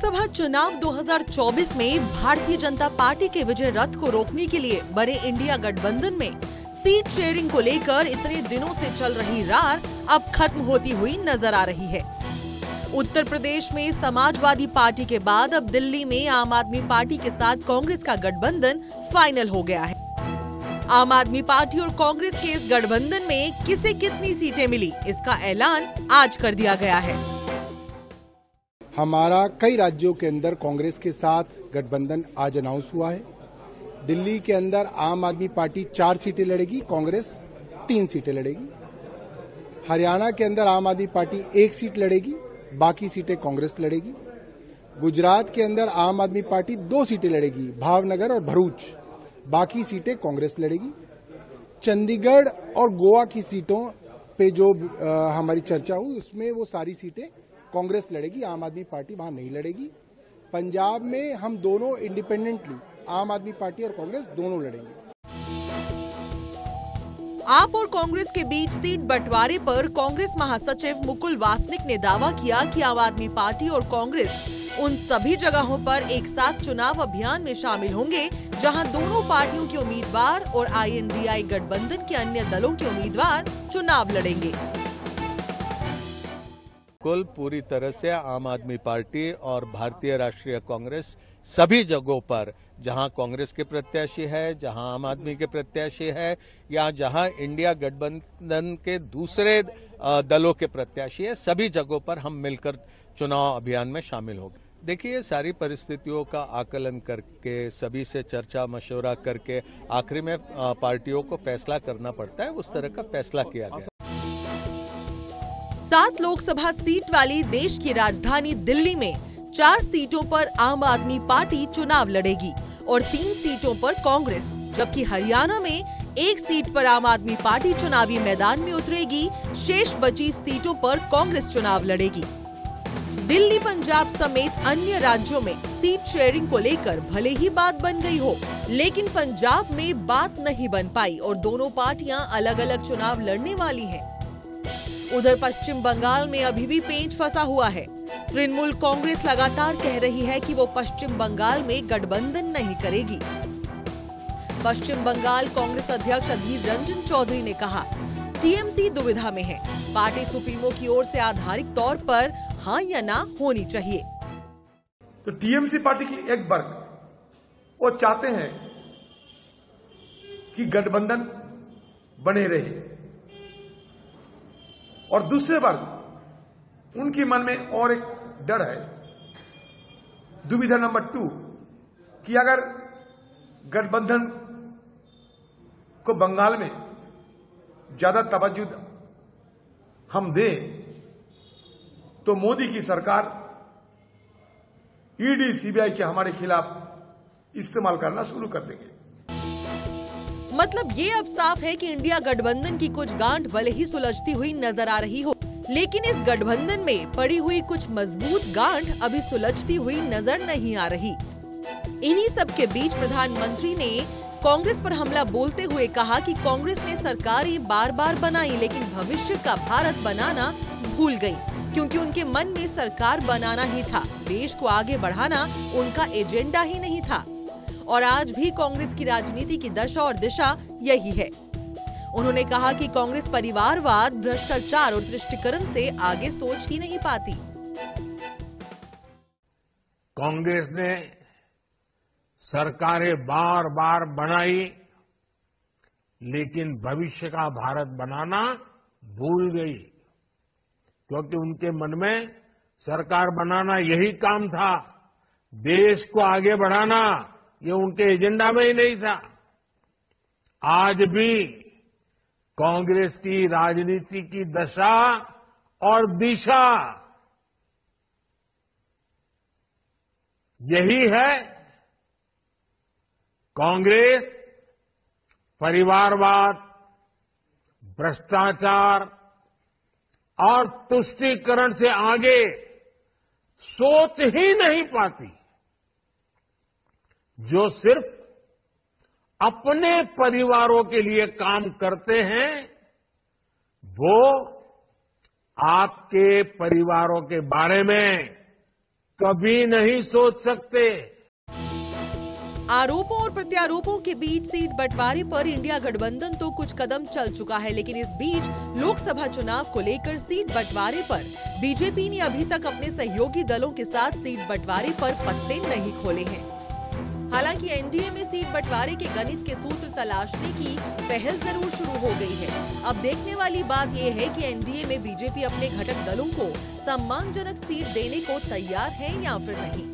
लोकसभा चुनाव 2024 में भारतीय जनता पार्टी के विजय रथ को रोकने के लिए बने इंडिया गठबंधन में सीट शेयरिंग को लेकर इतने दिनों से चल रही रार अब खत्म होती हुई नजर आ रही है। उत्तर प्रदेश में समाजवादी पार्टी के बाद अब दिल्ली में आम आदमी पार्टी के साथ कांग्रेस का गठबंधन फाइनल हो गया है। आम आदमी पार्टी और कांग्रेस के इस गठबंधन में किसे कितनी सीटें मिली, इसका ऐलान आज कर दिया गया है। हमारा कई राज्यों के अंदर कांग्रेस के साथ गठबंधन आज अनाउंस हुआ है। दिल्ली के अंदर आम आदमी पार्टी 4 सीटें लड़ेगी, कांग्रेस 3 सीटें लड़ेगी। हरियाणा के अंदर आम आदमी पार्टी 1 सीट लड़ेगी, बाकी सीटें कांग्रेस लड़ेगी। गुजरात के अंदर आम आदमी पार्टी 2 सीटें लड़ेगी, भावनगर और भरूच, बाकी सीटें कांग्रेस लड़ेगी। चंडीगढ़ और गोवा की सीटों पे जो हमारी चर्चा हुई उसमें वो सारी सीटें कांग्रेस लड़ेगी, आम आदमी पार्टी वहां नहीं लड़ेगी। पंजाब में हम दोनों इंडिपेंडेंटली आम आदमी पार्टी और कांग्रेस दोनों लड़ेंगे। आप और कांग्रेस के बीच सीट बंटवारे पर कांग्रेस महासचिव मुकुल वासनिक ने दावा किया कि आम आदमी पार्टी और कांग्रेस उन सभी जगहों पर एक साथ चुनाव अभियान में शामिल होंगे जहां दोनों पार्टियों के उम्मीदवार और INDI गठबंधन के अन्य दलों के उम्मीदवार चुनाव लड़ेंगे। कुल पूरी तरह से आम आदमी पार्टी और भारतीय राष्ट्रीय कांग्रेस सभी जगहों पर जहां कांग्रेस के प्रत्याशी है, जहां आम आदमी के प्रत्याशी है या जहां इंडिया गठबंधन के दूसरे दलों के प्रत्याशी है, सभी जगहों पर हम मिलकर चुनाव अभियान में शामिल होंगे। देखिए, सारी परिस्थितियों का आकलन करके, सभी से चर्चा मशवरा करके आखिरी में पार्टियों को फैसला करना पड़ता है। उस तरह का फैसला किया गया। 7 लोकसभा सीट वाली देश की राजधानी दिल्ली में 4 सीटों पर आम आदमी पार्टी चुनाव लड़ेगी और 3 सीटों पर कांग्रेस, जबकि हरियाणा में 1 सीट पर आम आदमी पार्टी चुनावी मैदान में उतरेगी। शेष बची सीटों पर कांग्रेस चुनाव लड़ेगी। दिल्ली, पंजाब समेत अन्य राज्यों में सीट शेयरिंग को लेकर भले ही बात बन गई हो, लेकिन पंजाब में बात नहीं बन पाई और दोनों पार्टियां अलग अलग चुनाव लड़ने वाली हैं। उधर पश्चिम बंगाल में अभी भी पेंच फंसा हुआ है। तृणमूल कांग्रेस लगातार कह रही है कि वो पश्चिम बंगाल में गठबंधन नहीं करेगी। पश्चिम बंगाल कांग्रेस अध्यक्ष अधीर रंजन चौधरी ने कहा, TMC दुविधा में है। पार्टी सुप्रीमो की ओर से आधारिक तौर पर हाँ या ना होनी चाहिए। तो TMC पार्टी की एक वर्ग वो चाहते हैं कि गठबंधन बने रहे और दूसरे वर्ग उनके मन में और एक डर है, दुविधा नंबर 2, कि अगर गठबंधन को बंगाल में ज्यादा तवज्जो हम दें तो मोदी की सरकार ED CBI के हमारे खिलाफ इस्तेमाल करना शुरू कर देंगे। मतलब ये अब साफ है कि इंडिया गठबंधन की कुछ गांठ भले ही सुलझती हुई नजर आ रही हो, लेकिन इस गठबंधन में पड़ी हुई कुछ मजबूत गांठ अभी सुलझती हुई नजर नहीं आ रही। इन्हीं सब के बीच प्रधानमंत्री ने कांग्रेस पर हमला बोलते हुए कहा कि कांग्रेस ने सरकारें बार बार बनाई, लेकिन भविष्य का भारत बनाना भूल गई, क्योंकि उनके मन में सरकार बनाना ही था, देश को आगे बढ़ाना उनका एजेंडा ही नहीं था। और आज भी कांग्रेस की राजनीति की दशा और दिशा यही है। उन्होंने कहा कि कांग्रेस परिवारवाद, भ्रष्टाचार और तुष्टीकरण से आगे सोच ही नहीं पाती। कांग्रेस ने सरकारें बार बार बनाई, लेकिन भविष्य का भारत बनाना भूल गई, क्योंकि उनके मन में सरकार बनाना यही काम था, देश को आगे बढ़ाना ये उनके एजेंडा में ही नहीं था। आज भी कांग्रेस की राजनीति की दशा और दिशा यही है। कांग्रेस परिवारवाद, भ्रष्टाचार और तुष्टीकरण से आगे सोच ही नहीं पाती। जो सिर्फ अपने परिवारों के लिए काम करते हैं, वो आपके परिवारों के बारे में कभी नहीं सोच सकते। आरोपों और प्रत्यारोपों के बीच सीट बंटवारे पर इंडिया गठबंधन तो कुछ कदम चल चुका है, लेकिन इस बीच लोकसभा चुनाव को लेकर सीट बंटवारे पर बीजेपी ने अभी तक अपने सहयोगी दलों के साथ सीट बंटवारे पर पत्ते नहीं खोले हैं। हालांकि एनडीए में सीट बंटवारे के गणित के सूत्र तलाशने की पहल जरूर शुरू हो गई है। अब देखने वाली बात यह है कि एनडीए में बीजेपी अपने घटक दलों को सम्मानजनक सीट देने को तैयार है या फिर नहीं।